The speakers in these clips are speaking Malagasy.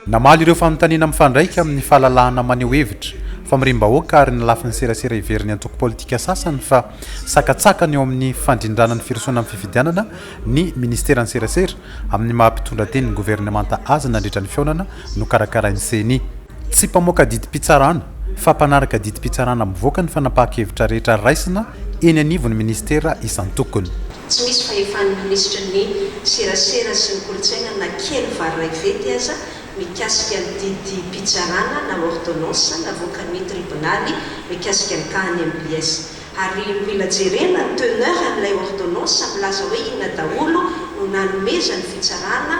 Namaly ireo fanontaniana mifandraika amin'ny fahalalahana maneho hevitra fa mirimbahoaka ary nalafin'ny serasera iveriny antoko politika sasany fa sakatsakany eo amin'ny fandrindrana ny firosoana amin'ny fifidianana ny ministera ny serasera amin'ny mahampitondra teny ny gouvernemanta azy nandritra ny fionana no karakarain'ny CNI. Tsy mpamoaka didim-pitsarana fa mpanaraka didim-pitsarana mivoaka ny fanapahan-kevitra rehetra raisina eny anivon'ny ministera isan-tokony. Tsy misy fahefan'ny ministra ny serasera sy ny kolontsaina na kely varay vety aza mikasika ny didim-pitsarana na ordonnance navoakan'ny tribonaly mikasika ny kahany MBS. Ary mila jerena ny teneur amin'ilay ordonnance milaza hoe inona daholo no nanomeza ny fitsarana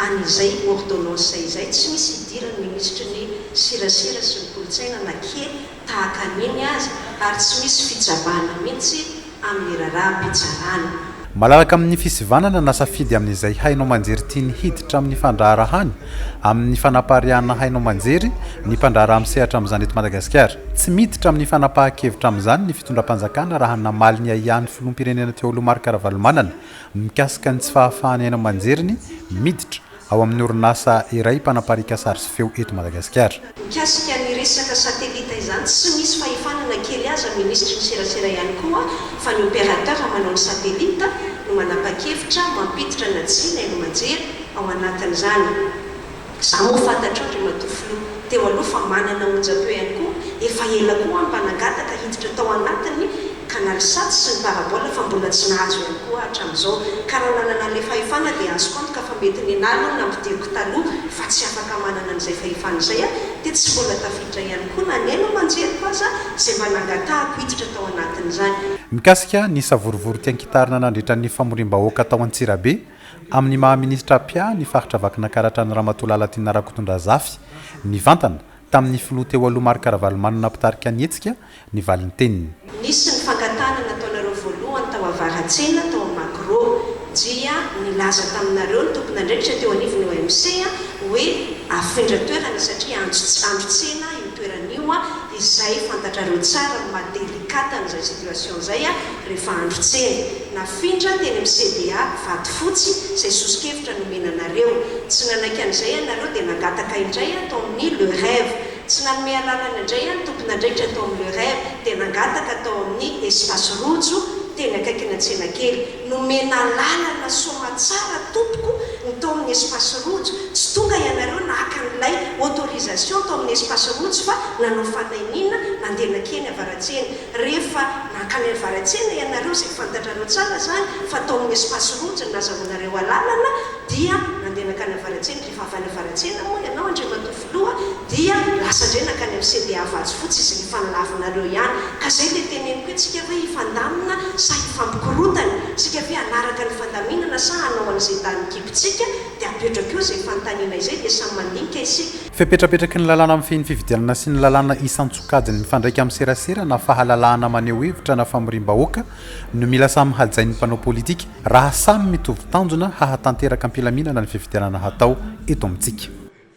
an'izay ordonnance izay. Tsy misy idiran'ny ministra ny serasera sy ny kolontsaina na kely tahaka an'iny azy ary tsy misy fitsabana mihitsy amin'ny raharaha-pitsarana. Malalaka amin'ny fisivanana nasafidy amin'izay hainao manjery tiany hiditra amin'ny fandraharahany amin'ny fanapahariana hainao manjery ny mpandraharaha misehatra amin'izany eto Madagasikara. Tsy miditra amin'ny fanapahan-kevitra amin'izany ny fitondram-panjakana raha namaly ny aian'ny filoham-pirenena teo Olomarika Karavalomanana mikasika ny tsy fahafahany hainao manjery miditra ao amin'ny orinasa iray mpanaparika sary sy feo eto Madagasikara. Mikasika ny resaka satelita izany tsy misy fahefanana kely aza ministra ny serasera ihany koa fa ny opérateur manao ny satelita no manapa-kevitra mampiditra na tsina hainao manjery ao anatin'izany. Za moa fantatra ohatra matofilo teo aloha fa manana onjam-peo ihany koa efa ela koa mpanangataka hiditra tao anatiny canal sat sy ny parabola fa mbola tsy nahazo ihany koa hatramin'izao. Karaha nanana le fahefana dia azo antoka fa mety ny nalo nampidiko taloha fa tsy afaka manana an'izay fahefana izay dia tsy mbola tafiditra ihany koa na neno manjery aza izay mba nangatahako hiditra tao anatin'izany. Mikasika ny savorovory tiankitarina nandritra ny famorim-bahoaka tao Antsirabe amin'ny maha-ministra Pia ny faritra vakina karatra ny Ramatola Tiana Rakotondrazafy ny vantana tamin'ny filoha teo Alomarika Karavalomanana mpitarika ny hetsika ny valiny teniny. Nisy ny fangatana nataonareo voalohany tao Avaratsena tao Macro dia nilaza taminareo ny tompon'andraikitra teo anivon'ny OMC hoe afindra toerana satria andro tsena io toeran'io izay fantatrareo tsara madelikata n'izay situation izay rehefa andro tsena. Nafindra teny amin'ny CDA vato fotsy izay sosikevitra nomenanareo. Tsy nanaiky an'izay ianareo dia nangataka indray atao amin'ny Le Rêve. Tsy nanome alalana indray ny tompon'andraikitra atao amin'ny Le Rêve dia nangataka atao amin'ny espace rojo teny akaiky ny tsena kely. Nomena lalana soma tsara tompoko ny tao amin'ny espace rojo. Tsy tonga ianareo nahaka an'ilay autorisation tao amin'ny espace rojo fa nanao fanainina nandena keny Avaratsena. Rehefa nakany Avaratsena ianareo izay fantatrareo tsara zany fa tao amin'ny espace rojo nazahoanareo alalana dia nandena kany Avaratsena. Rehefa avy any Avaratsena moa ianao Andriamatofiloha dia lasa indray nakany amin'ny CDA vato fotsy izay fanalavinareo ihany. Ka izay dia teneniko hoe tsika hoe hifandamina sa hifampikorotana, tsika hoe hanaraka ny fandaminana sa hanao an'izay tany-kipitsika dia apetraka eo izay fanontaniana izay dia samy mandinika isika. Fepetrapetraky ny lalàna amin'ny fifidianana sy ny lalàna isan-tsokajiny mifandraika amin'ny serasera na fahalalahana maneho hevitra na famorim-bahoaka no mila samy hajain'ny mpanao politika raha samy mitovy tanjona hahatanteraka am-pilaminana ny fifidianana hatao eto amintsika.